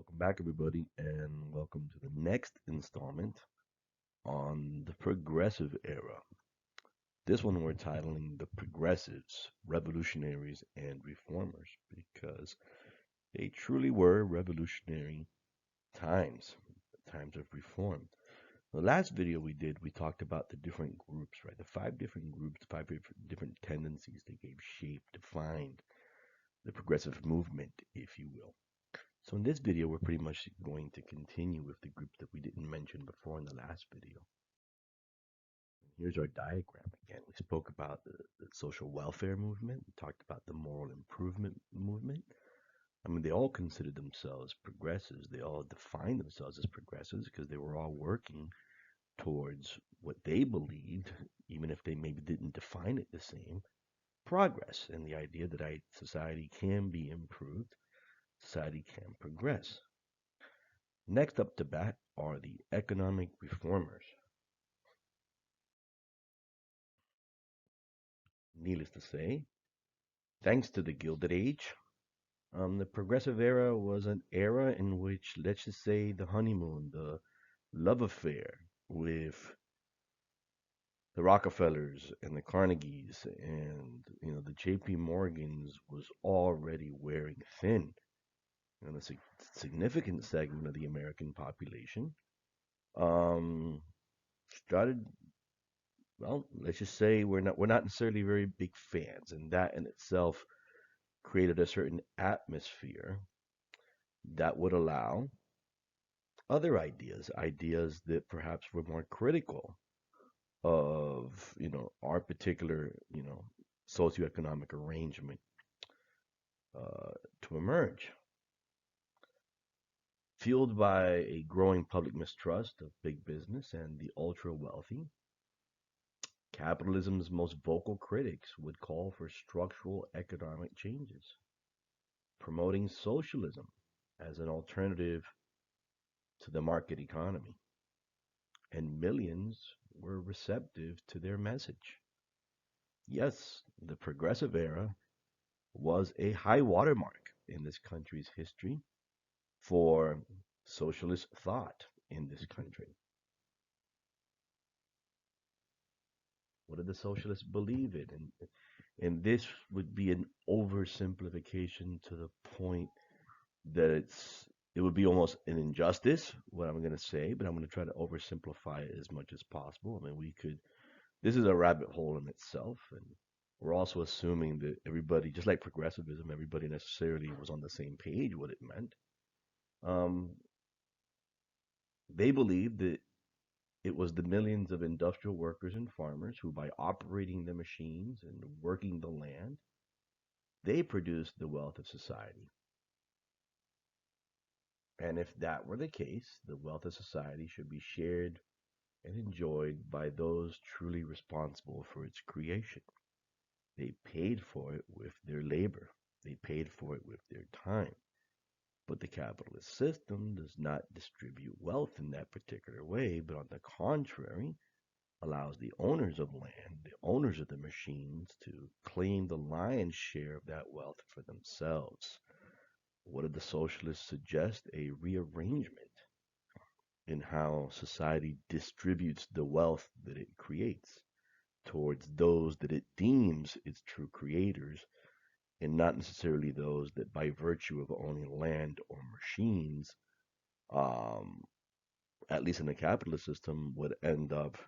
Welcome back, everybody, and welcome to the next installment on the progressive era. This one we're titling The Progressives, Revolutionaries, and Reformers because they truly were revolutionary times, times of reform. The last video we did, we talked about the different groups, right? The five different groups, different tendencies that gave shape, defined the progressive movement, if you will. So in this video, we're pretty much going to continue with the groups that we didn't mention before in the last video. Here's our diagram again. We spoke about the social welfare movement. We talked about the moral improvement movement. I mean, they all considered themselves progressives. They all defined themselves as progressives because they were all working towards what they believed, even if they maybe didn't define it the same, progress and the idea that society can be improved, society can progress. Next up to bat are the economic reformers. Needless to say, thanks to the Gilded Age, the progressive era was an era in which, let's just say, the honeymoon, the love affair with the Rockefellers and the Carnegies and the J.P. Morgans was already wearing thin. And a significant segment of the American population um, started well, let's just say we're not necessarily very big fans, and that in itself created a certain atmosphere that would allow other ideas that perhaps were more critical of our particular socioeconomic arrangement to emerge, fueled by a growing public mistrust of big business and the ultra wealthy. Capitalism's most vocal critics would call for structural economic changes, promoting socialism as an alternative to the market economy. And millions were receptive to their message. Yes, the progressive era was a high watermark in this country's history for socialist thought in this country. What did the socialists believe in? And this would be an oversimplification to the point that it would be almost an injustice what I'm going to say, but I'm going to try to oversimplify it as much as possible. I mean, this is a rabbit hole in itself, and we're also assuming that everybody, just like progressivism, everybody necessarily was on the same page what it meant. Um, they believed that it was the millions of industrial workers and farmers who, by operating the machines and working the land, they produced the wealth of society. And if that were the case, the wealth of society should be shared and enjoyed by those truly responsible for its creation. They paid for it with their labor, they paid for it with their time. But the capitalist system does not distribute wealth in that particular way, but on the contrary, allows the owners of land, the owners of the machines, to claim the lion's share of that wealth for themselves. What did the socialists suggest? A rearrangement in how society distributes the wealth that it creates towards those that it deems its true creators, and not necessarily those that, by virtue of owning land or machines, um, at least in the capitalist system, would end up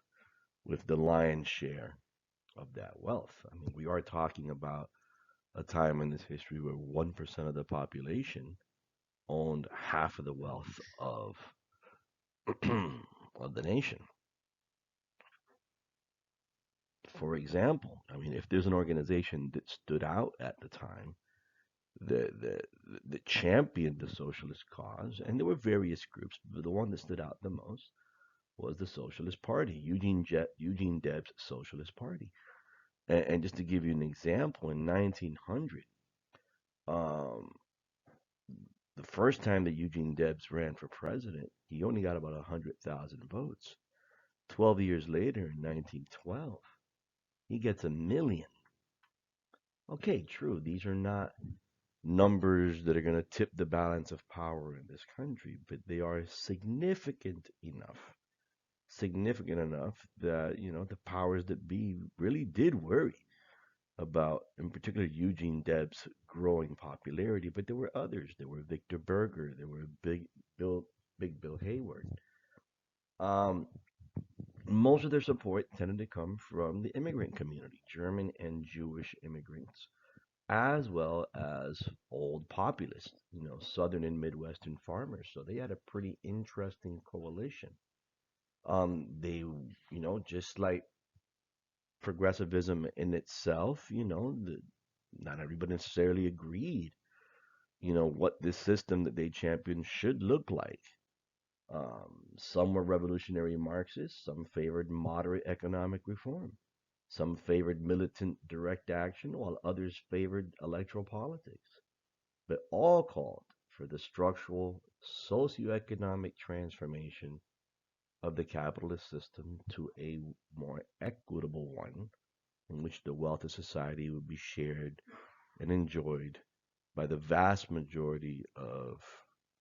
with the lion's share of that wealth. I mean, we are talking about a time in this history where 1% of the population owned half of the wealth of the nation. For example, I mean, if there's an organization that stood out at the time that that championed the socialist cause, and there were various groups, but the one that stood out the most was the Socialist Party, Eugene Debs' Socialist Party. And just to give you an example, in 1900, um, the first time that Eugene Debs ran for president, he only got about 100,000 votes. 12 years later, in 1912, he gets 1 million. Okay, true. These are not numbers that are going to tip the balance of power in this country, but they are significant enough that, the powers that be really did worry about, in particular, Eugene Debs' growing popularity. But there were others. There were Victor Berger. There were Bill, Big Bill Hayward. Um, Most of their support tended to come from the immigrant community, German and Jewish immigrants, as well as old populists, Southern and Midwestern farmers. So they had a pretty interesting coalition. Just like progressivism in itself, not everybody necessarily agreed, what this system that they championed should look like. Some were revolutionary Marxists, some favored moderate economic reform, some favored militant direct action, while others favored electoral politics. But all called for the structural socioeconomic transformation of the capitalist system to a more equitable one in which the wealth of society would be shared and enjoyed by the vast majority of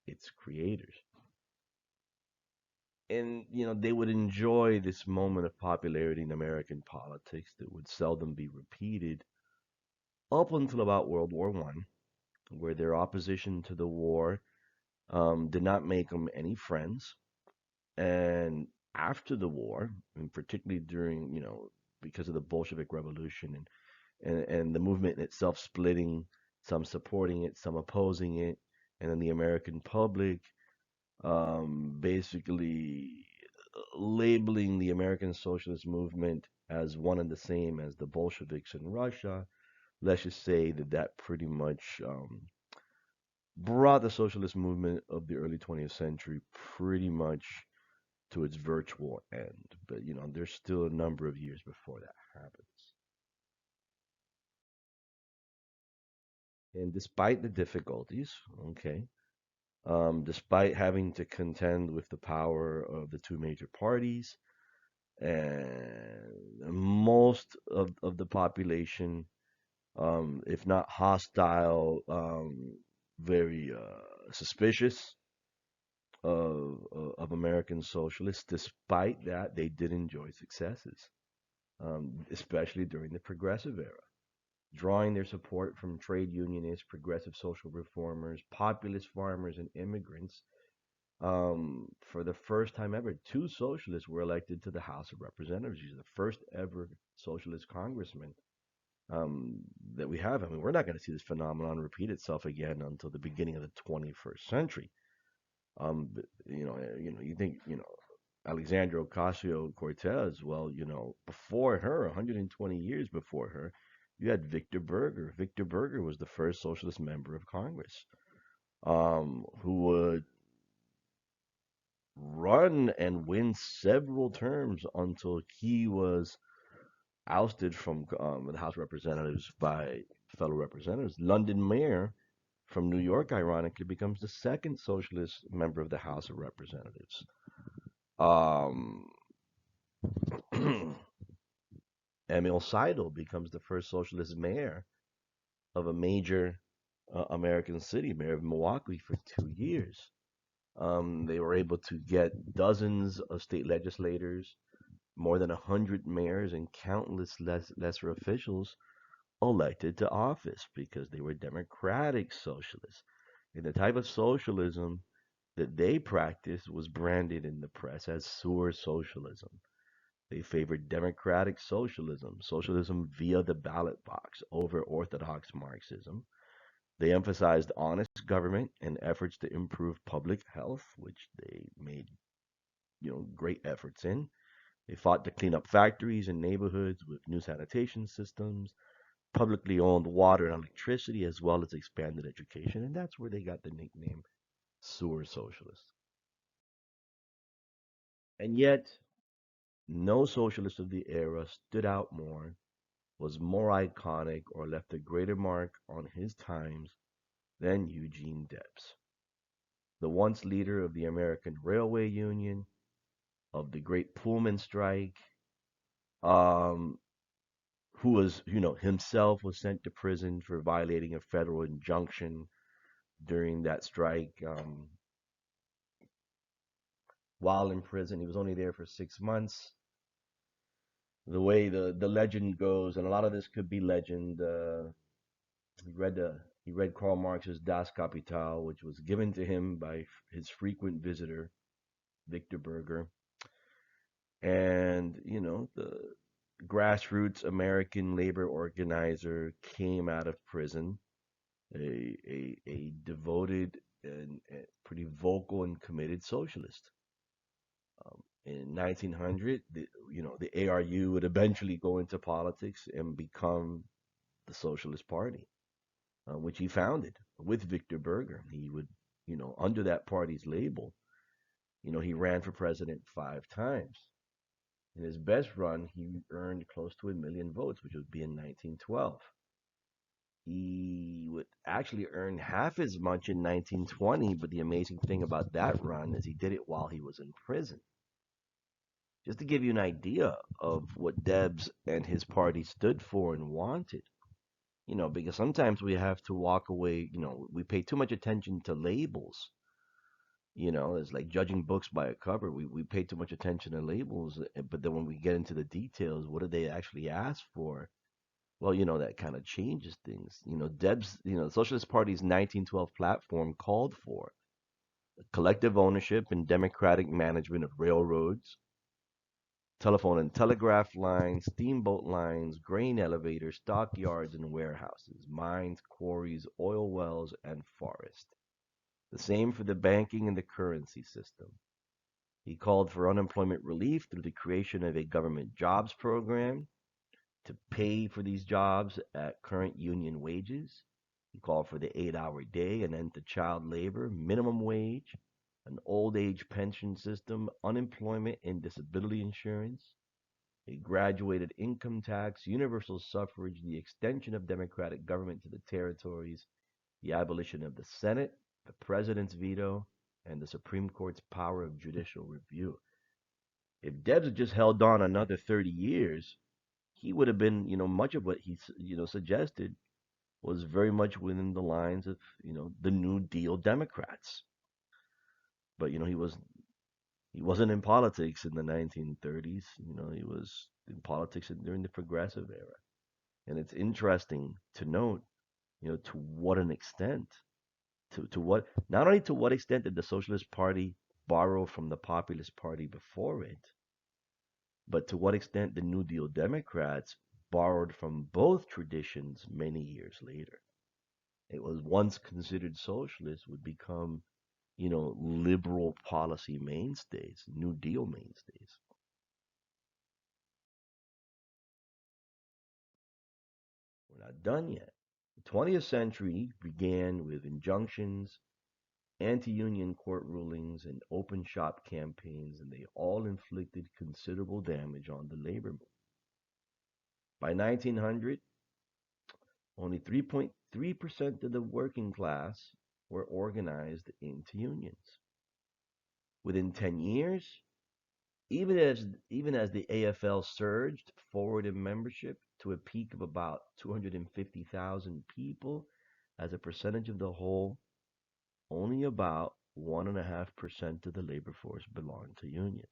its creators. And, they would enjoy this moment of popularity in American politics that would seldom be repeated up until about World War One, where their opposition to the war did not make them any friends. And after the war, and particularly during, because of the Bolshevik Revolution and the movement itself splitting, some supporting it, some opposing it, and then the American public basically labeling the American socialist movement as one and the same as the Bolsheviks in Russia. Let's just say that pretty much brought the socialist movement of the early 20th century pretty much to its virtual end. But there's still a number of years before that happens. And despite the difficulties, okay, despite having to contend with the power of the two major parties, and most of the population, if not hostile, very suspicious of American socialists. Despite that, they did enjoy successes, especially during the progressive era, drawing their support from trade unionists, progressive social reformers, populist farmers, and immigrants. For the first time ever, two socialists were elected to the House of Representatives. He's the first ever socialist congressman um, that we have. I mean, we're not going to see this phenomenon repeat itself again until the beginning of the 21st century. You think, Alexandra Ocasio-Cortez. Well, before her, 120 years before her, you had Victor Berger. Victor Berger was the first socialist member of Congress, who would run and win several terms until he was ousted from the House of Representatives by fellow representatives. London Mayor from New York, ironically, becomes the second socialist member of the House of Representatives. Um, Emil Seidel becomes the first socialist mayor of a major American city, mayor of Milwaukee, for 2 years. They were able to get dozens of state legislators, more than 100 mayors, and countless lesser officials elected to office because they were democratic socialists. And the type of socialism that they practiced was branded in the press as sewer socialism. They favored democratic socialism, socialism via the ballot box, over orthodox Marxism. They emphasized honest government and efforts to improve public health, which they made, great efforts in. They fought to clean up factories and neighborhoods with new sanitation systems, publicly owned water and electricity, as well as expanded education. And that's where they got the nickname sewer socialists. And yet, no socialist of the era stood out more, was more iconic, or left a greater mark on his times than Eugene Debs, the once leader of the American Railway Union, of the Great Pullman Strike, um, who was, himself was sent to prison for violating a federal injunction during that strike. While in prison, he was only there for 6 months. The way the legend goes, and a lot of this could be legend. He read Karl Marx's Das Kapital, which was given to him by his frequent visitor Victor Berger, and the grassroots American labor organizer came out of prison, a devoted and pretty vocal and committed socialist. In 1900, the ARU would eventually go into politics and become the Socialist Party, which he founded with Victor Berger. He would, under that party's label, he ran for president 5 times. In his best run, he earned close to 1 million votes, which would be in 1912. He would actually earn half as much in 1920, but the amazing thing about that run is he did it while he was in prison. Just to give you an idea of what Debs and his party stood for and wanted, because sometimes we have to walk away, we pay too much attention to labels. It's like judging books by a cover. We pay too much attention to labels, but then when we get into the details, what did they actually ask for? Well, that kind of changes things. The Socialist Party's 1912 platform called for collective ownership and democratic management of railroads, telephone and telegraph lines, steamboat lines, grain elevators, stockyards and warehouses, mines, quarries, oil wells, and forests. The same for the banking and the currency system. He called for unemployment relief through the creation of a government jobs program to pay for these jobs at current union wages. He called for the 8-hour day, an end to child labor, minimum wage, an old age pension system, unemployment and disability insurance, a graduated income tax, universal suffrage, the extension of democratic government to the territories, the abolition of the Senate, the president's veto, and the Supreme Court's power of judicial review. If Debs had just held on another 30 years, he would have been, much of what he, suggested was very much within the lines of, the New Deal Democrats. But, he wasn't in politics in the 1930s. He was in politics during the progressive era. And it's interesting to note, to what an extent, to what, not only to what extent did the Socialist Party borrow from the Populist Party before it, but to what extent the New Deal Democrats borrowed from both traditions many years later. It was once considered socialist would become, liberal policy mainstays, New Deal mainstays. We're not done yet. The 20th century began with injunctions, anti union court rulings, and open shop campaigns, and they all inflicted considerable damage on the labor movement. By 1900, only 3.3% of the working class were organized into unions. Within 10 years, even as the AFL surged forward in membership to a peak of about 250,000 people as a percentage of the whole, only about 1.5% of the labor force belonged to unions.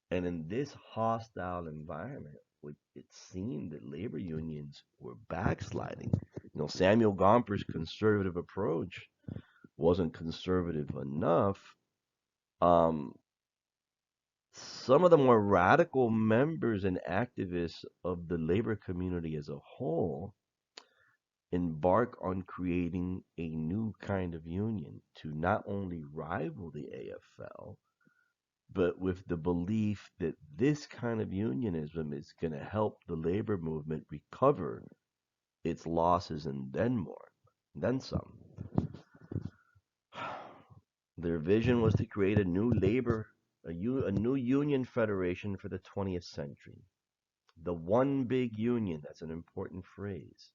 And in this hostile environment, it seemed that labor unions were backsliding. Samuel Gomper's conservative approach wasn't conservative enough. Um, some of the more radical members and activists of the labor community as a whole embark on creating a new kind of union to not only rival the AFL, but with the belief that this kind of unionism is going to help the labor movement recover its losses and then more, then some. Their vision was to create a new new union federation for the 20th century. The one big union, that's an important phrase,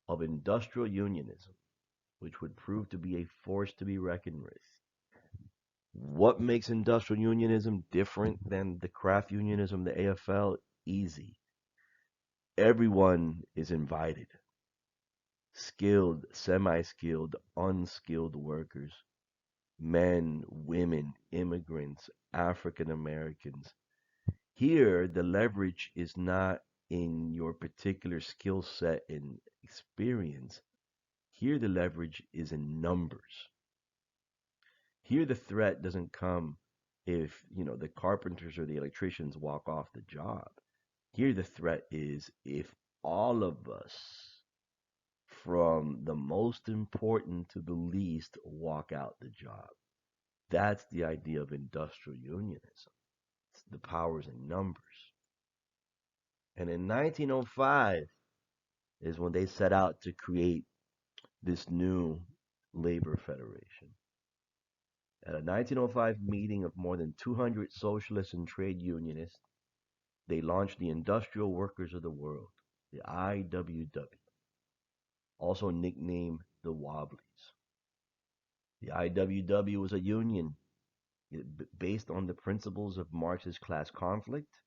of industrial unionism, which would prove to be a force to be reckoned with. What makes industrial unionism different than the craft unionism, the AFL? Easy. Everyone is invited, skilled, semi skilled, unskilled workers, men, women, immigrants, African Americans. Here, the leverage is not in your particular skill set and experience. Here, the leverage is in numbers. Here, the threat doesn't come if, the carpenters or the electricians walk off the job. Here, the threat is if all of us, from the most important to the least, walk out the job. That's the idea of industrial unionism. The powers in numbers. And in 1905 is when they set out to create this new labor federation. At a 1905 meeting of more than 200 socialists and trade unionists, they launched the Industrial Workers of the World, the IWW, also nicknamed the Wobblies. The IWW was a union based on the principles of Marxist class conflict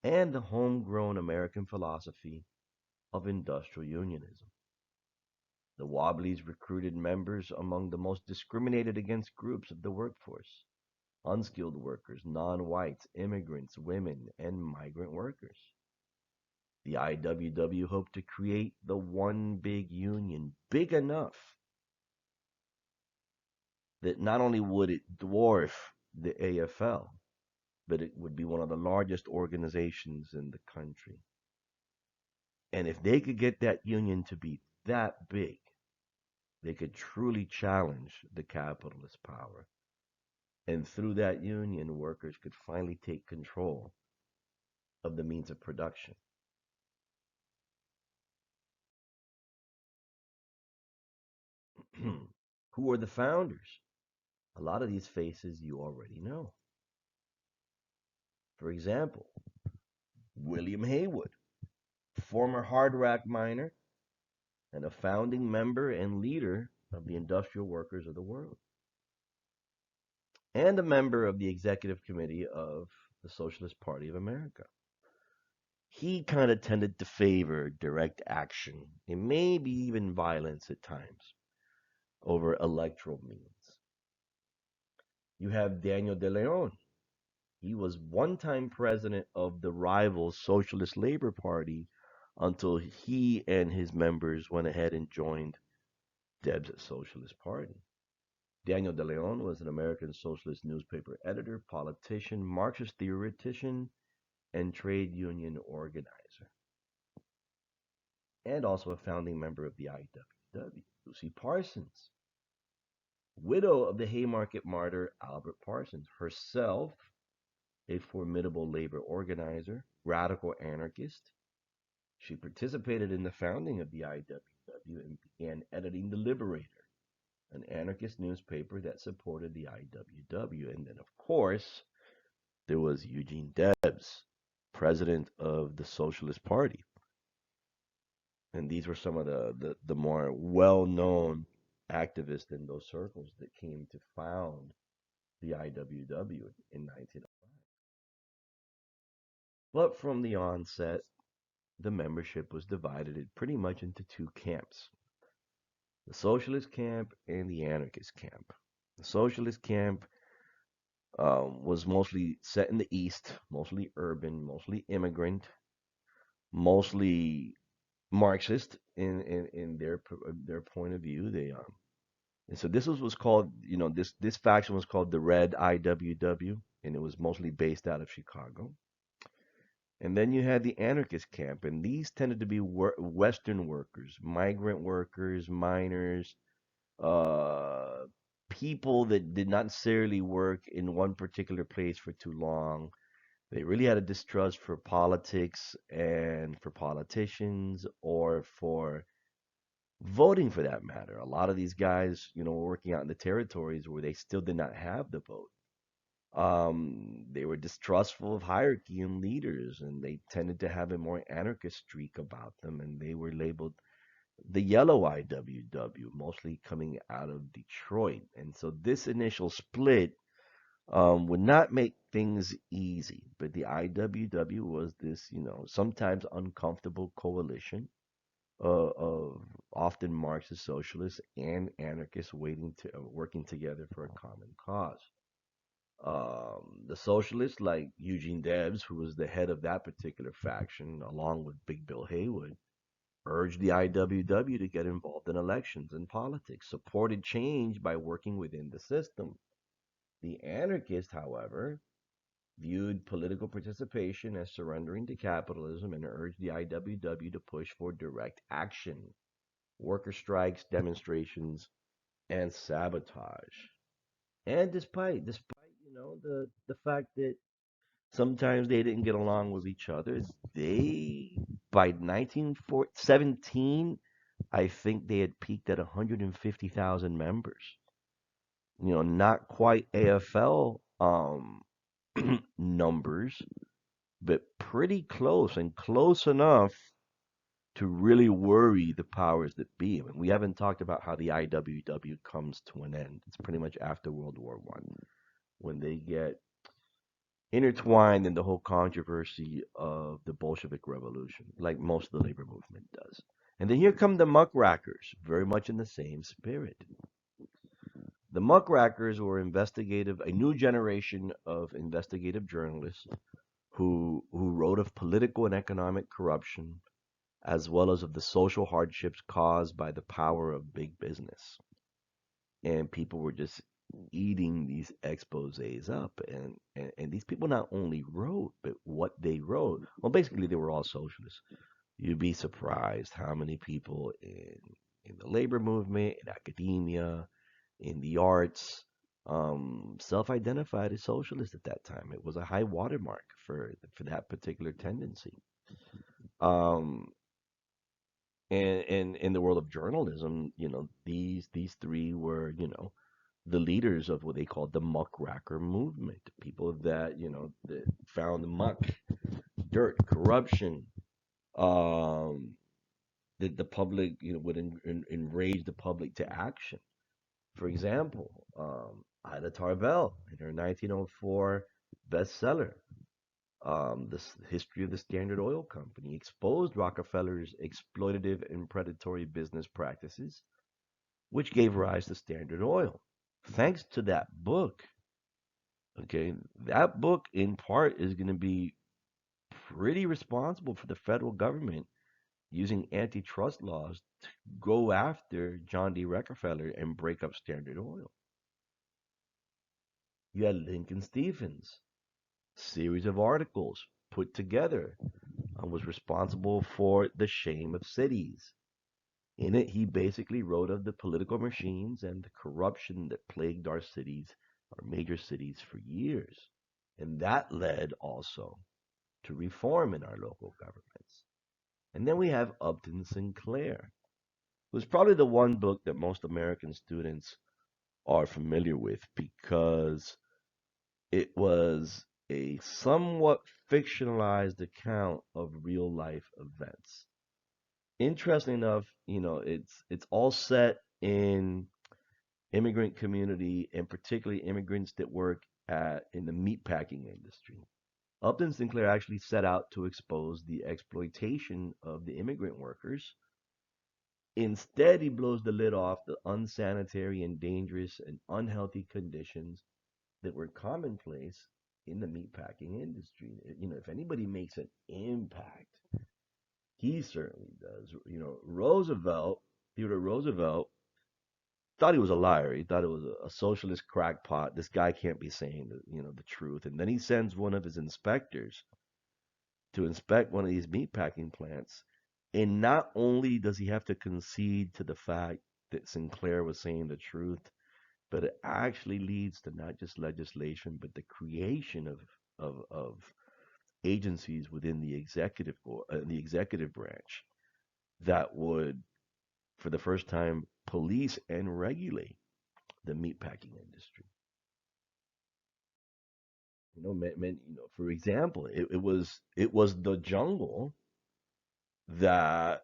and the homegrown American philosophy of industrial unionism. The Wobblies recruited members among the most discriminated against groups of the workforce: unskilled workers, non whites, immigrants, women, and migrant workers. The IWW hoped to create the one big union, big enough that not only would it dwarf the AFL, but it would be one of the largest organizations in the country. And if they could get that union to be that big, they could truly challenge the capitalist power. And through that union, workers could finally take control of the means of production. Who were the founders? A lot of these faces you already know. For example, William Haywood, former hard rock miner and a founding member and leader of the Industrial Workers of the World, and a member of the executive committee of the Socialist Party of America. He kind of tended to favor direct action and maybe even violence at times over electoral means. You have Daniel De Leon. He was one time president of the rival Socialist Labor Party until he and his members went ahead and joined Deb's Socialist Party. Daniel De Leon was an American socialist newspaper editor, politician, Marxist theoretician, and trade union organizer, and also a founding member of the IWW. Lucy Parsons, widow of the Haymarket martyr Albert Parsons, herself a formidable labor organizer, radical anarchist. She participated in the founding of the IWW and began editing The Liberator, an anarchist newspaper that supported the IWW. And then, of course, there was Eugene Debs, president of the Socialist Party. And these were some of the more well known activists in those circles that came to found the IWW in 1905. But from the onset, the membership was divided pretty much into two camps: the socialist camp and the anarchist camp. The socialist camp was mostly set in the East, mostly urban, mostly immigrant, mostly Marxist in their point of view. And so this was called, this faction was called the Red IWW, and it was mostly based out of Chicago. And then you had the anarchist camp, and these tended to be Western workers, migrant workers, miners, uh, people that did not necessarily work in one particular place for too long. They really had a distrust for politics and for politicians or for voting for that matter. A lot of these guys, were working out in the territories where they still did not have the vote. They were distrustful of hierarchy and leaders, and they tended to have a more anarchist streak about them, and they were labeled the yellow IWW, mostly coming out of Detroit. And so this initial split would not make things easy. But the IWW was this, sometimes uncomfortable coalition of often Marxist socialists and anarchists working together for a common cause. The socialists, like Eugene Debs, who was the head of that particular faction, along with Big Bill Haywood, urged the IWW to get involved in elections and politics, supported change by working within the system. The anarchists, however, viewed political participation as surrendering to capitalism and urged the IWW to push for direct action, worker strikes, demonstrations, and sabotage. And despite the fact that sometimes they didn't get along with each other, they by 1917, I think they had peaked at 150,000 members. Not quite AFL numbers, but pretty close and close enough to really worry the powers that be. I mean, we haven't talked about how the IWW comes to an end. It's pretty much after World War One when they get intertwined in the whole controversy of the Bolshevik Revolution, like most of the labor movement does. And then here come the muckrackers, very much in the same spirit. The muckrackers were a new generation of investigative journalists who wrote of political and economic corruption, as well as of the social hardships caused by the power of big business. And people were just eating these exposés up. And these people not only wrote, but what they wrote, well, basically, they were all socialists. You'd be surprised how many people in the labor movement, in academia, in the arts, self-identified as socialist at that time. It was a high watermark for that particular tendency. Um, and in the world of journalism, these three were, the leaders of what they called the muckracker movement. People that found muck, dirt, corruption, um, that the public, would enrage the public to action. For example, Ida Tarbell in her 1904 bestseller, The History of the Standard Oil Company, exposed Rockefeller's exploitative and predatory business practices, which gave rise to Standard Oil. Thanks to that book, okay, that book in part is going to be pretty responsible for the federal government using antitrust laws to go after John D. Rockefeller and break up Standard Oil. You had Lincoln Stephens, series of articles put together, was responsible for The Shame of Cities. In it, he basically wrote of the political machines and the corruption that plagued our cities, our major cities, for years. And that led also to reform in our local governments. And then we have Upton Sinclair, who's probably the one book that most American students are familiar with because it was a somewhat fictionalized account of real life events. Interesting enough, it's all set in immigrant community and particularly immigrants that work in the meatpacking industry. Upton Sinclair actually set out to expose the exploitation of the immigrant workers. Instead, he blows the lid off the unsanitary and dangerous and unhealthy conditions that were commonplace in the meatpacking industry. If anybody makes an impact, he certainly does. Theodore Roosevelt, thought he was a liar. He thought it was a socialist crackpot. This guy can't be saying the truth. And then he sends one of his inspectors to inspect one of these meatpacking plants. And not only does he have to concede to the fact that Sinclair was saying the truth, but it actually leads to not just legislation, but the creation of agencies within the executive branch that would, for the first time, police and regulate the meatpacking industry. For example, it was the jungle that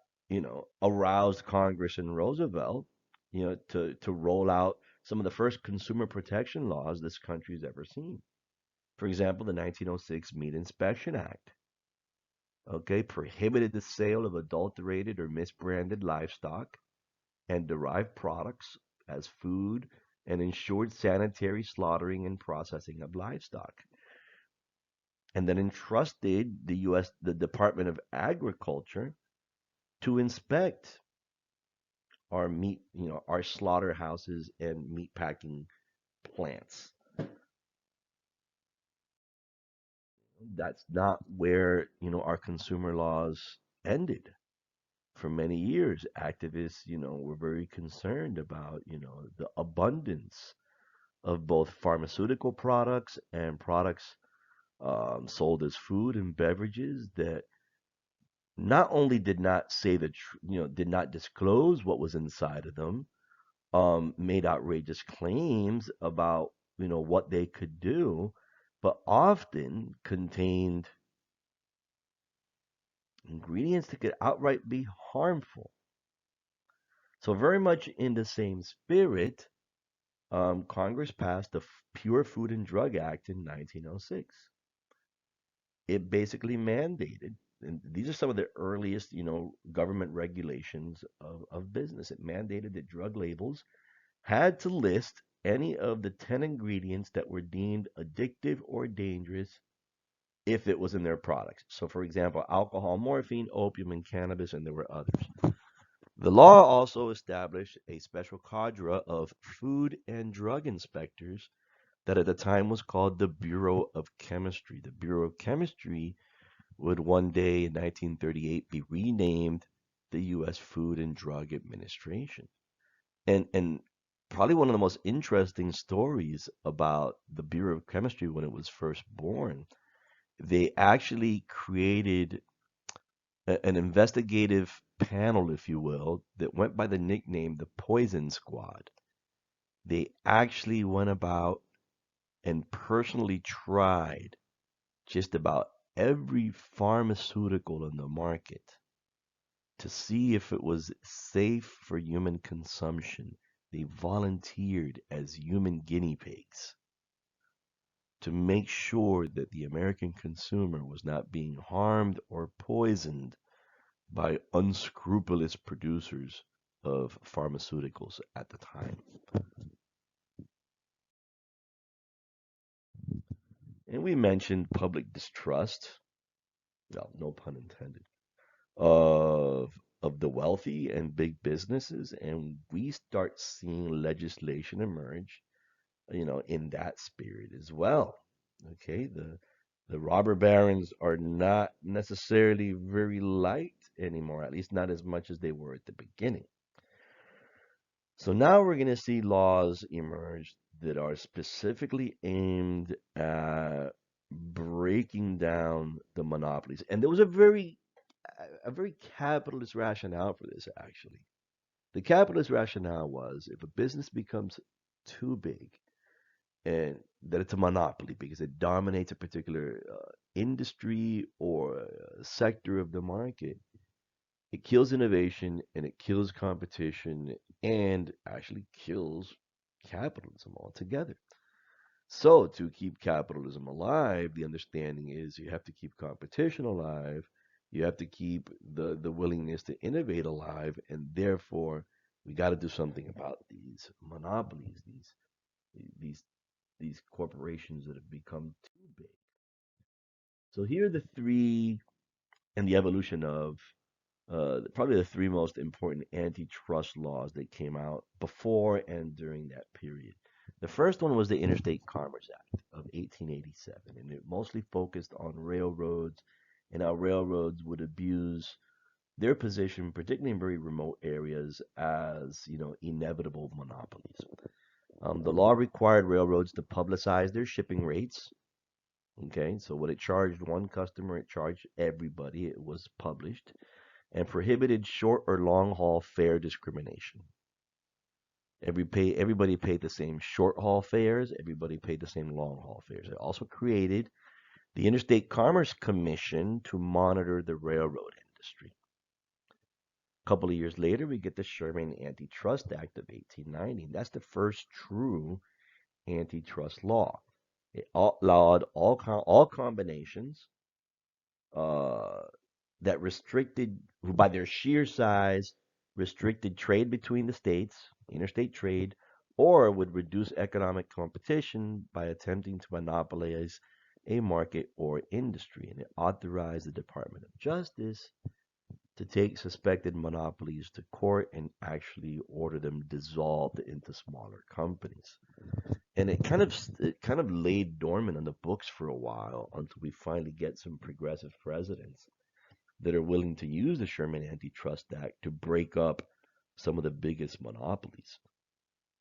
aroused Congress and Roosevelt, to roll out some of the first consumer protection laws this country's ever seen. For example, the 1906 Meat Inspection Act, okay, prohibited the sale of adulterated or misbranded livestock and derived products as food and ensured sanitary slaughtering and processing of livestock. And then entrusted the Department of Agriculture to inspect our meat, our slaughterhouses and meat packing plants. That's not where, our consumer laws ended. For many years, activists, were very concerned about, the abundance of both pharmaceutical products and products sold as food and beverages that not only did not say did not disclose what was inside of them, made outrageous claims about, what they could do, but often contained ingredients that could outright be harmful. So, very much in the same spirit, Congress passed the Pure Food and Drug Act in 1906. It basically mandated, and these are some of the earliest, government regulations of business. It mandated that drug labels had to list any of the 10 ingredients that were deemed addictive or dangerous if it was in their products. So, for example, alcohol, morphine, opium, and cannabis, and there were others. The law also established a special cadre of food and drug inspectors that at the time was called the Bureau of Chemistry. The Bureau of Chemistry would one day in 1938 be renamed the U.S. Food and Drug Administration. And probably one of the most interesting stories about the Bureau of Chemistry when it was first born, they actually created an investigative panel, if you will, that went by the nickname the Poison Squad. They actually went about and personally tried just about every pharmaceutical in the market to see if it was safe for human consumption. They volunteered as human guinea pigs to make sure that the American consumer was not being harmed or poisoned by unscrupulous producers of pharmaceuticals at the time. And we mentioned public distrust, well, no pun intended, of the wealthy and big businesses, and we start seeing legislation emerge, in that spirit as well. Okay, the robber barons are not necessarily very liked anymore, at least not as much as they were at the beginning. So now we're going to see laws emerge that are specifically aimed at breaking down the monopolies. And there was a very capitalist rationale for this, actually. The capitalist rationale was if a business becomes too big and that it's a monopoly because it dominates a particular industry or sector of the market, it kills innovation and it kills competition and actually kills capitalism altogether. So, to keep capitalism alive, the understanding is you have to keep competition alive, you have to keep the willingness to innovate alive, and therefore we got to do something about these monopolies, these these corporations that have become too big. So here are the three, and the evolution of probably the three most important antitrust laws that came out before and during that period. The first one was the Interstate Commerce Act of 1887, and it mostly focused on railroads and how railroads would abuse their position, particularly in very remote areas, as inevitable monopolies. The law required railroads to publicize their shipping rates. Okay, so what it charged one customer, it charged everybody. It was published and prohibited short or long haul fare discrimination. Everybody paid the same short haul fares, everybody paid the same long haul fares. It also created the Interstate Commerce Commission to monitor the railroad industry. A couple of years later, we get the Sherman Antitrust Act of 1890. That's the first true antitrust law. It outlawed all combinations uh, that restricted, who by their sheer size, restricted trade between the states, interstate trade, or would reduce economic competition by attempting to monopolize a market or industry. And it authorized the Department of Justice to take suspected monopolies to court and actually order them dissolved into smaller companies. And it kind of laid dormant on the books for a while until we finally get some progressive presidents that are willing to use the Sherman Antitrust Act to break up some of the biggest monopolies.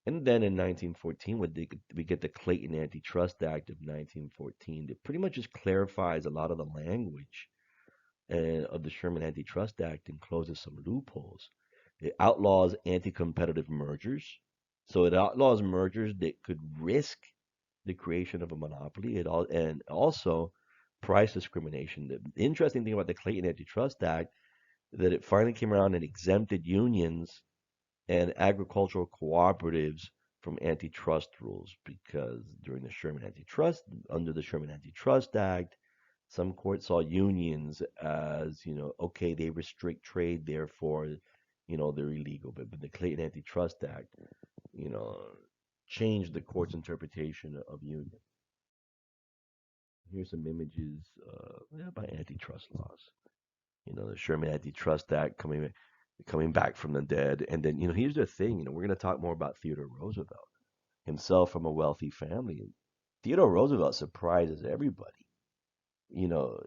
And then in 1914, we get the Clayton Antitrust Act of 1914 that pretty much just clarifies a lot of the language of the Sherman Antitrust Act and closes some loopholes. It outlaws anti-competitive mergers. So it outlaws mergers that could risk the creation of a monopoly. And also price discrimination. The interesting thing about the Clayton Antitrust Act that it finally came around and exempted unions and agricultural cooperatives from antitrust rules because during the Sherman Antitrust, under the Sherman Antitrust Act, some courts saw unions as, okay, they restrict trade, therefore, they're illegal. But the Clayton Antitrust Act, you know, changed the court's interpretation of unions. Here's some images by antitrust laws. The Sherman Antitrust Act coming back from the dead. And then, here's the thing, we're going to talk more about Theodore Roosevelt, himself from a wealthy family. And Theodore Roosevelt surprises everybody. You know,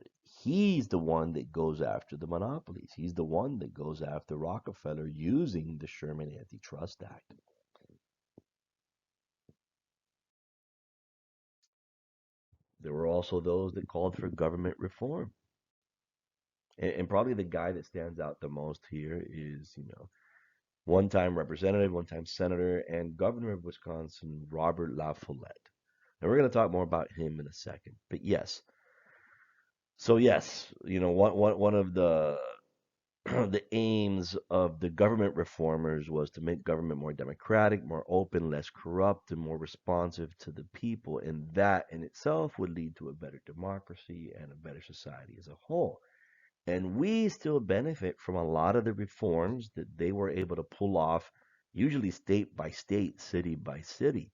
he's the one that goes after the monopolies. He's the one that goes after Rockefeller using the Sherman Antitrust Act. There were also those that called for government reform. And probably the guy that stands out the most here is, one-time representative, one-time senator, and governor of Wisconsin, Robert La Follette. And we're going to talk more about him in a second. But yes, so yes, one of the the aims of the government reformers was to make government more democratic, more open, less corrupt, and more responsive to the people. And that in itself would lead to a better democracy and a better society as a whole. And we still benefit from a lot of the reforms that they were able to pull off, usually state by state, city by city.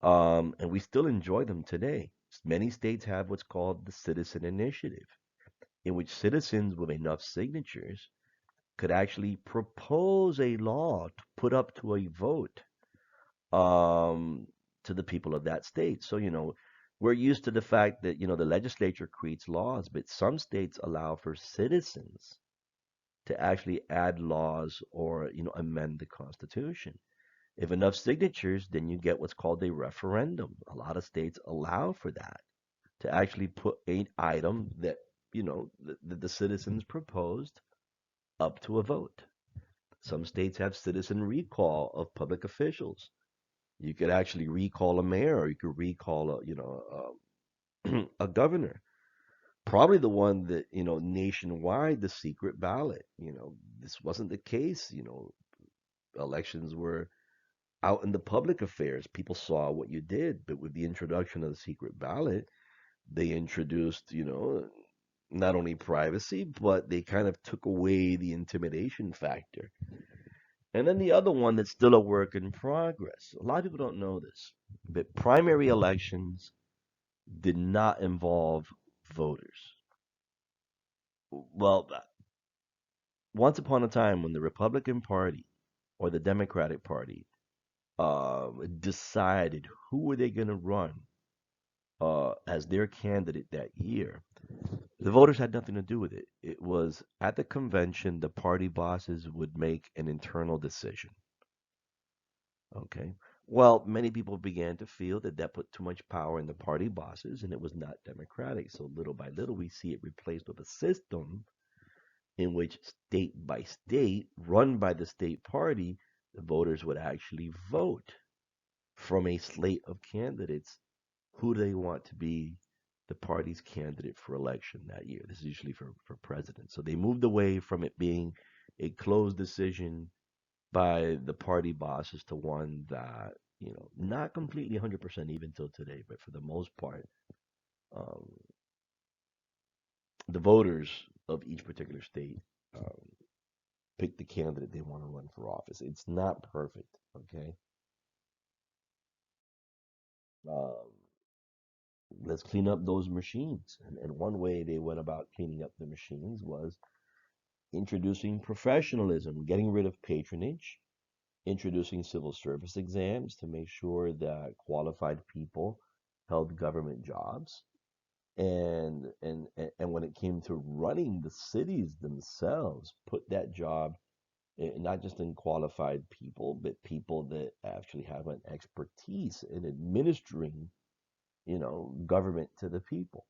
And we still enjoy them today. Many states have what's called the citizen initiative, in which citizens with enough signatures could actually propose a law to put up to a vote um, to the people of that state. So, we're used to the fact that, the legislature creates laws, but some states allow for citizens to actually add laws or, amend the Constitution. If enough signatures, then you get what's called a referendum. A lot of states allow for that to actually put an item that, the citizens proposed up to a vote. Some states have citizen recall of public officials. You could actually recall a mayor, or you could recall a governor. Probably the one that, nationwide, the secret ballot. This wasn't the case. Elections were out in the public affairs. People saw what you did. But with the introduction of the secret ballot, they introduced, not only privacy, but they kind of took away the intimidation factor. And then the other one that's still a work in progress. A lot of people don't know this, but primary elections did not involve voters. Well, once upon a time, when the Republican Party or the Democratic Party decided who were they going to run as their candidate that year, the voters had nothing to do with it. It was at the convention, the party bosses would make an internal decision. Okay. Well, many people began to feel that that put too much power in the party bosses and it was not democratic. So little by little, we see it replaced with a system in which state by state, run by the state party, the voters would actually vote from a slate of candidates who they want to be the party's candidate for election that year. This is usually for president. So they moved away from it being a closed decision by the party bosses to one that, not completely 100% even till today, but for the most part, um, the voters of each particular state um, pick the candidate they want to run for office. It's not perfect, okay? Um, let's clean up those machines. And one way they went about cleaning up the machines was introducing professionalism, getting rid of patronage, introducing civil service exams to make sure that qualified people held government jobs. And when it came to running the cities themselves, put that job not just in qualified people, but people that actually have an expertise in administering, government to the people.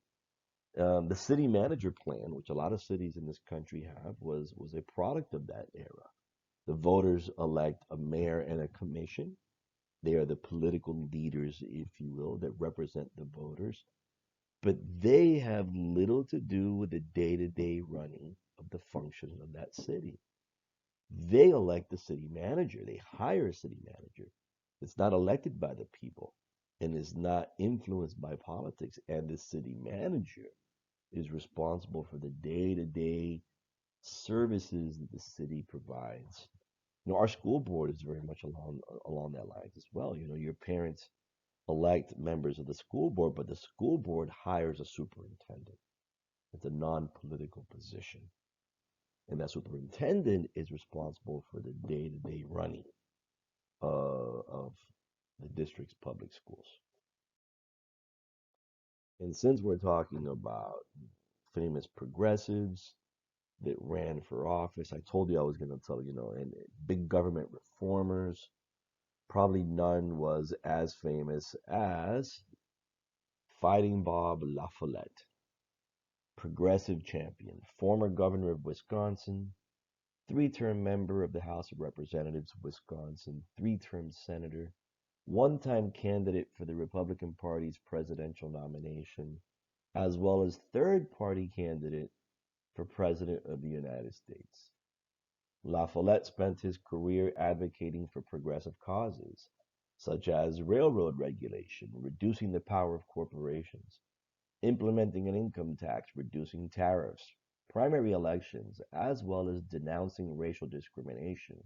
The city manager plan, which a lot of cities in this country have, was a product of that era. The voters elect a mayor and a commission. They are the political leaders, if you will, that represent the voters, but they have little to do with the day-to-day running of the functions of that city. They elect the city manager. They hire a city manager. It's not elected by the people and is not influenced by politics. And the city manager is responsible for the day-to-day services that the city provides. Our school board is very much along that lines as well. Your parents elect members of the school board, but the school board hires a superintendent. It's a non-political position. And that superintendent is responsible for the day-to-day running of the district's public schools. And since we're talking about famous progressives that ran for office, I told you I was going to tell and big government reformers. Probably none was as famous as Fighting Bob La Follette, progressive champion, former governor of Wisconsin, three-term member of the House of Representatives of Wisconsin, three-term senator, one-time candidate for the Republican Party's presidential nomination, as well as third-party candidate for President of the United States. La Follette spent his career advocating for progressive causes, such as railroad regulation, reducing the power of corporations, implementing an income tax, reducing tariffs, primary elections, as well as denouncing racial discrimination.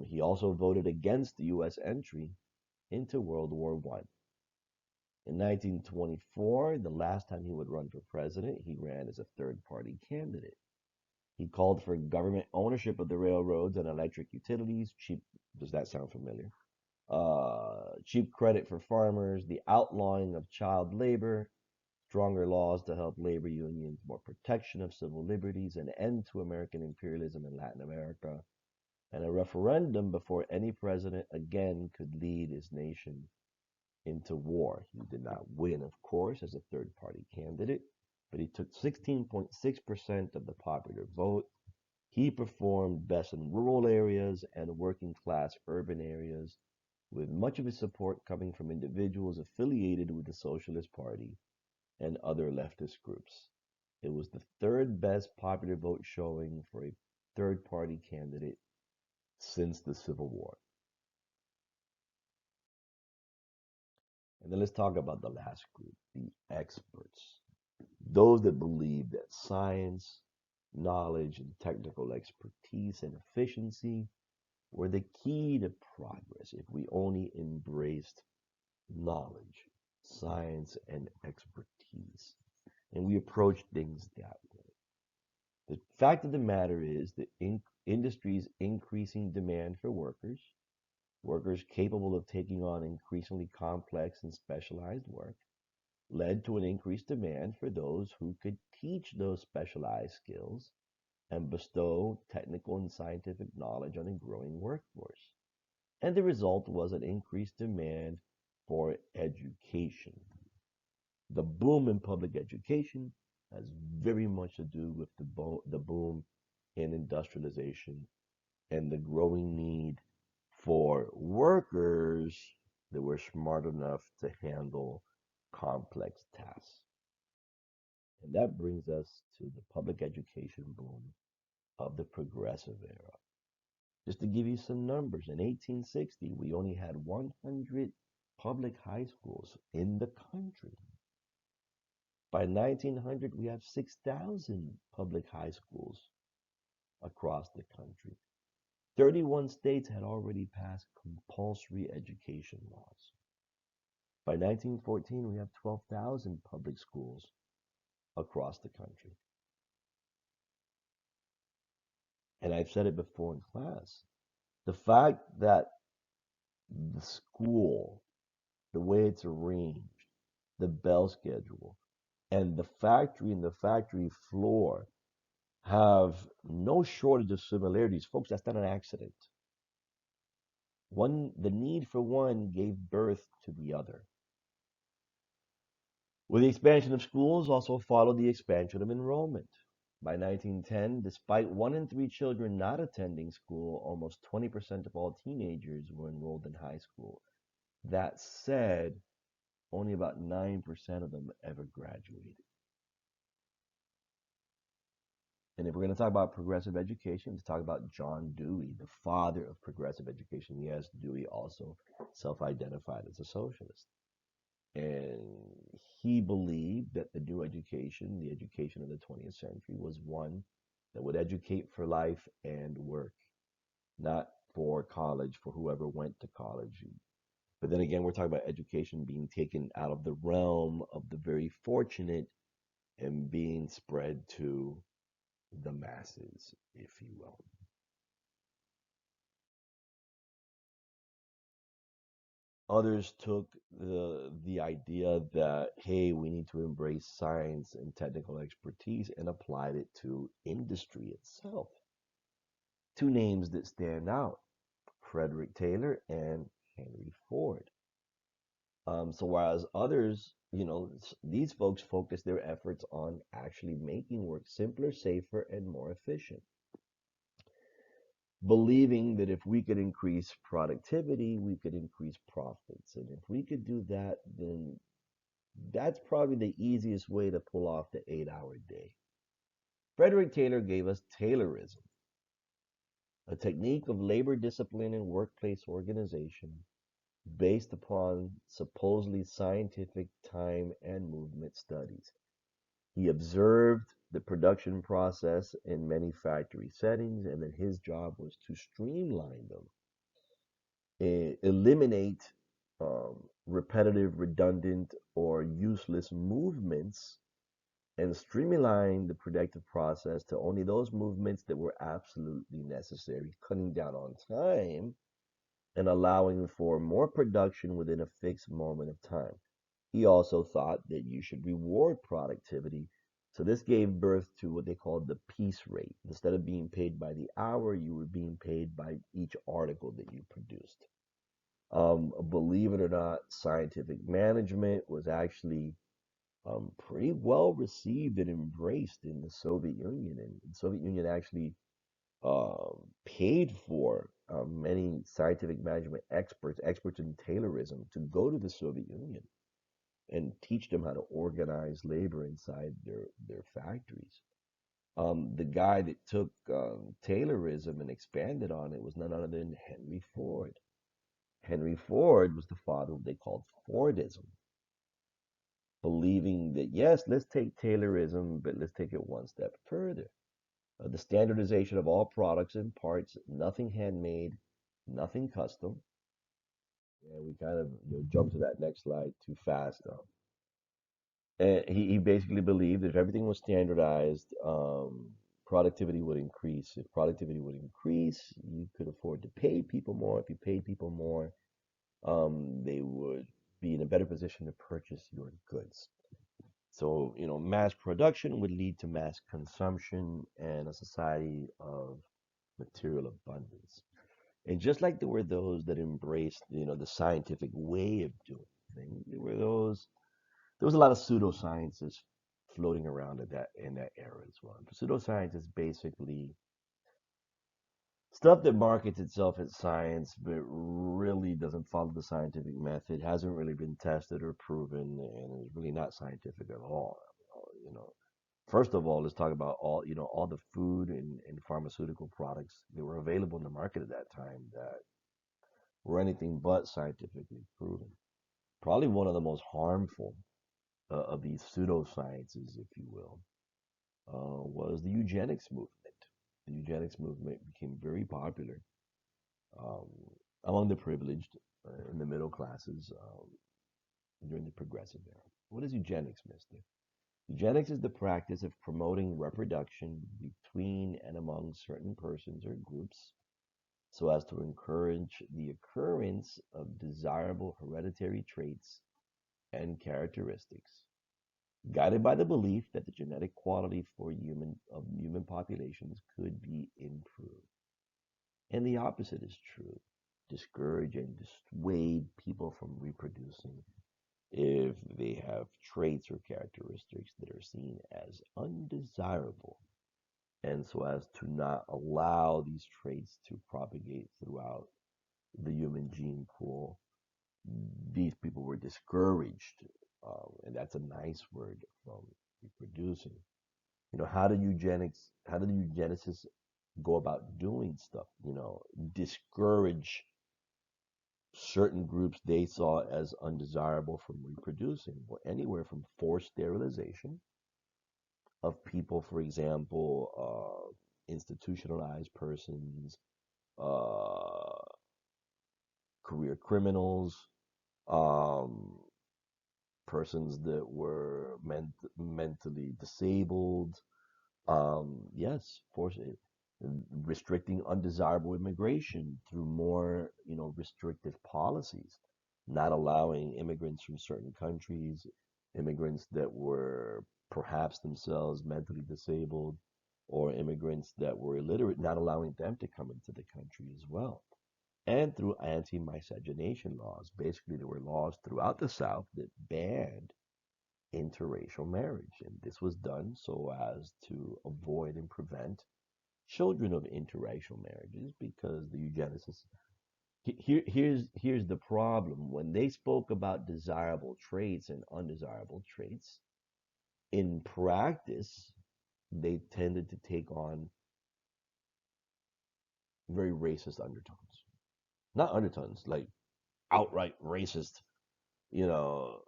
He also voted against the U.S. entry into World War I. In 1924, the last time he would run for president, he ran as a third party candidate. He called for government ownership of the railroads and electric utilities. Cheap, does that sound familiar? Cheap credit for farmers, the outlawing of child labor, stronger laws to help labor unions, more protection of civil liberties, an end to American imperialism in Latin America, and a referendum before any president again could lead his nation into war. He did not win, of course, as a third party candidate, but he took 16.6% of the popular vote. He performed best in rural areas and working class urban areas, with much of his support coming from individuals affiliated with the Socialist Party and other leftist groups. It was the third best popular vote showing for a third party candidate since the Civil War. And then let's talk about the last group, the experts. Those that believe that science, knowledge, and technical expertise and efficiency were the key to progress if we only embraced knowledge, science, and expertise. And we approached things that way. The fact of the matter is that industry's increasing demand for workers capable of taking on increasingly complex and specialized work, led to an increased demand for those who could teach those specialized skills and bestow technical and scientific knowledge on a growing workforce. And the result was an increased demand for education. The boom in public education has very much to do with the boom in industrialization and the growing need for workers that were smart enough to handle complex tasks. And that brings us to the public education boom of the progressive era. Just to give you some numbers, in 1860, we only had 100 public high schools in the country. By 1900, we have 6,000 public high schools across the country. 31 states had already passed compulsory education laws. By 1914, we have 12,000 public schools across the country. And I've said it before in class. The fact that the school, the way it's arranged, the bell schedule, and the factory and the factory floor have no shortage of similarities. Folks, that's not an accident. The need for one gave birth to the other. With the expansion of schools also followed the expansion of enrollment. By 1910, despite 1 in 3 children not attending school, almost 20% of all teenagers were enrolled in high school. That said, only about 9% of them ever graduated. And if we're going to talk about progressive education, let's talk about John Dewey, the father of progressive education. Yes, Dewey also self identified as a socialist. And he believed that the new education, the education of the 20th century, was one that would educate for life and work, not for college, for whoever went to college. But then again, we're talking about education being taken out of the realm of the very fortunate and being spread to the masses, if you will. Others took the idea that, hey, we need to embrace science and technical expertise and applied it to industry itself. Two names that stand out, Frederick Taylor and Henry Ford. So whereas others, these folks focus their efforts on actually making work simpler, safer, and more efficient, believing that if we could increase productivity, we could increase profits. And if we could do that, then that's probably the easiest way to pull off the 8-hour day. Frederick Taylor gave us Taylorism, a technique of labor discipline and workplace organization based upon supposedly scientific time and movement studies. He observed the production process in many factory settings, and then his job was to streamline them, eliminate repetitive, redundant, or useless movements, and streamline the productive process to only those movements that were absolutely necessary, cutting down on time and allowing for more production within a fixed moment of time. He also thought that you should reward productivity. So this gave birth to what they called the piece rate. Instead of being paid by the hour, you were being paid by each article that you produced. Believe it or not, scientific management was actually pretty well received and embraced in the Soviet Union. And the Soviet Union actually paid for many scientific management experts in Taylorism, to go to the Soviet Union and teach them how to organize labor inside their factories. The guy that took Taylorism and expanded on it was none other than Henry Ford. Henry Ford was the father of what they called Fordism, believing that yes, let's take Taylorism, but let's take it one step further. The standardization of all products and parts, nothing handmade, nothing custom. And we kind of jump to that next slide too fast. And he basically believed that if everything was standardized, productivity would increase. If productivity would increase, you could afford to pay people more. If you paid people more, they would be in a better position to purchase your goods. So, mass production would lead to mass consumption and a society of material abundance. And just like there were those that embraced, the scientific way of doing things, there was a lot of pseudosciences floating around in that era as well. Pseudoscience is basically stuff that markets itself as science, but really doesn't follow the scientific method, hasn't really been tested or proven, and is really not scientific at all. You know, First of all, let's talk about all the food and pharmaceutical products that were available in the market at that time that were anything but scientifically proven. Probably one of the most harmful of these pseudosciences, if you will, was the eugenics movement. The eugenics movement became very popular um, among the privileged in the middle classes during the progressive era. What is eugenics, mister? Eugenics is the practice of promoting reproduction between and among certain persons or groups so as to encourage the occurrence of desirable hereditary traits and characteristics, guided by the belief that the genetic quality for human populations could be improved. And the opposite is true. Discourage and dissuade people from reproducing if they have traits or characteristics that are seen as undesirable, and so as to not allow these traits to propagate throughout the human gene pool. These people were discouraged, and that's a nice word, from reproducing. How did eugenicists go about doing stuff? Discourage certain groups they saw as undesirable from reproducing. Well, anywhere from forced sterilization of people, for example, institutionalized persons, uh, career criminals, um, persons that were mentally disabled. Yes, restricting undesirable immigration through more, restrictive policies, not allowing immigrants from certain countries, immigrants that were perhaps themselves mentally disabled, or immigrants that were illiterate, not allowing them to come into the country as well. And through anti-miscegenation laws. Basically, there were laws throughout the South that banned interracial marriage. And this was done so as to avoid and prevent children of interracial marriages, because the eugenicists, here's the problem. When they spoke about desirable traits and undesirable traits, in practice they tended to take on very racist undertones. Not undertones, like outright racist, you know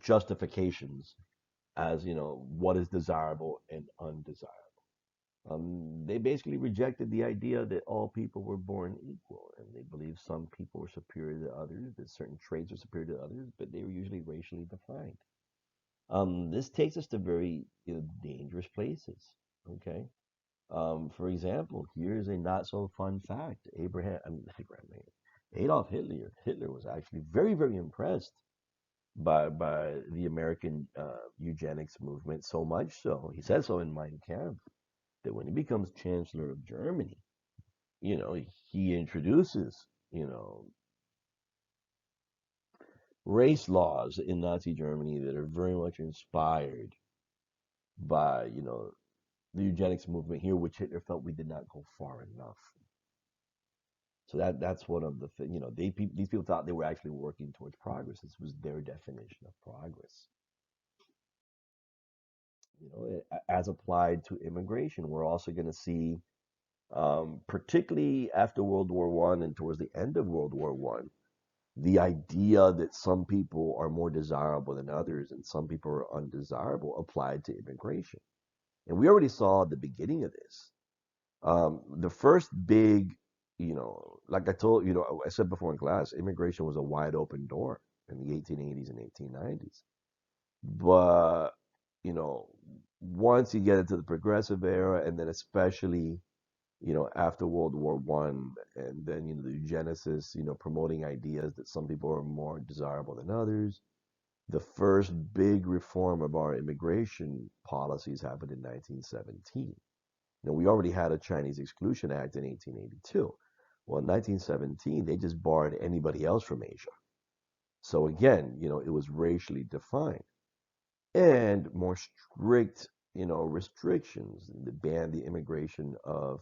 justifications as what is desirable and undesirable. They basically rejected the idea that all people were born equal, and they believed some people were superior to others, that certain traits were superior to others, but they were usually racially defined. This takes us to very dangerous places. Okay. For example, here's a not so fun fact: Adolf Hitler was actually very, very impressed by the American eugenics movement. So much so, he said so in Mein Kampf, that when he becomes Chancellor of Germany, you know, he introduces, you know, race laws in Nazi Germany that are very much inspired by, the eugenics movement here, which Hitler felt we did not go far enough. So that's one of the these people thought they were actually working towards progress. This was their definition of progress. As applied to immigration, we're also going to see, particularly after World War One and towards the end of World War One, the idea that some people are more desirable than others and some people are undesirable applied to immigration. And we already saw the beginning of this. The first big, like I said before in class, immigration was a wide open door in the 1880s and 1890s. But, you know, once you get into the progressive era, and then especially, after World War One, and then, the eugenicists, promoting ideas that some people are more desirable than others. The first big reform of our immigration policies happened in 1917. Now, we already had a Chinese Exclusion Act in 1882. Well, in 1917, they just barred anybody else from Asia. So again, it was racially defined, and more strict, restrictions that banned the immigration of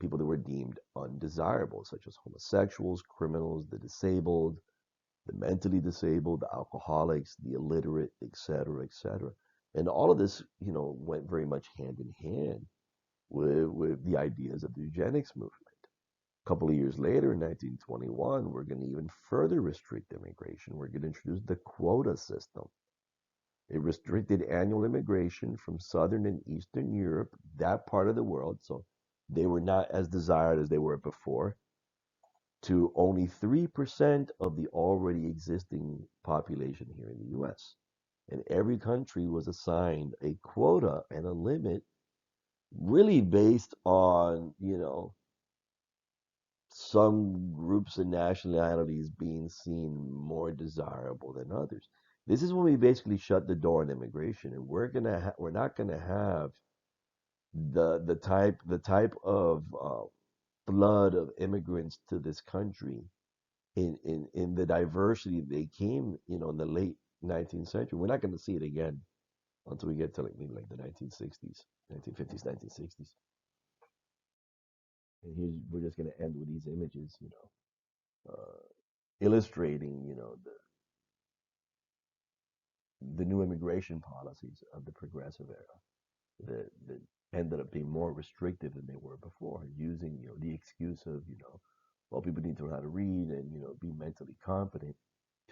people that were deemed undesirable, such as homosexuals, criminals, the disabled, the mentally disabled, the alcoholics, the illiterate, etc., etc. And all of this, went very much hand in hand with the ideas of the eugenics movement. A couple of years later, in 1921, we're going to even further restrict immigration. We're going to introduce the quota system. It restricted annual immigration from Southern and Eastern Europe, that part of the world, so they were not as desired as they were before, to only 3% of the already existing population here in the US. And every country was assigned a quota and a limit really based on, some groups and nationalities being seen more desirable than others. This is when we basically shut the door on immigration, and we're not gonna have the type of flood of immigrants to this country in the diversity they came, in the late 19th century. We're not going to see it again until we get to like maybe like the 1960s, 1950s, 1960s. And here's we're just going to end with these images, illustrating, the new immigration policies of the progressive era that ended up being more restrictive than they were before, using, the excuse of, well, people need to learn how to read and, be mentally competent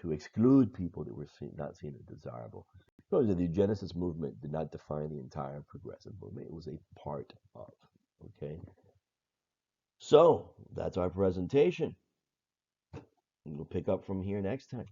to exclude people that were not seen as desirable. So the eugenicist movement did not define the entire progressive movement. It was a part of. Okay. So that's our presentation. We'll pick up from here next time.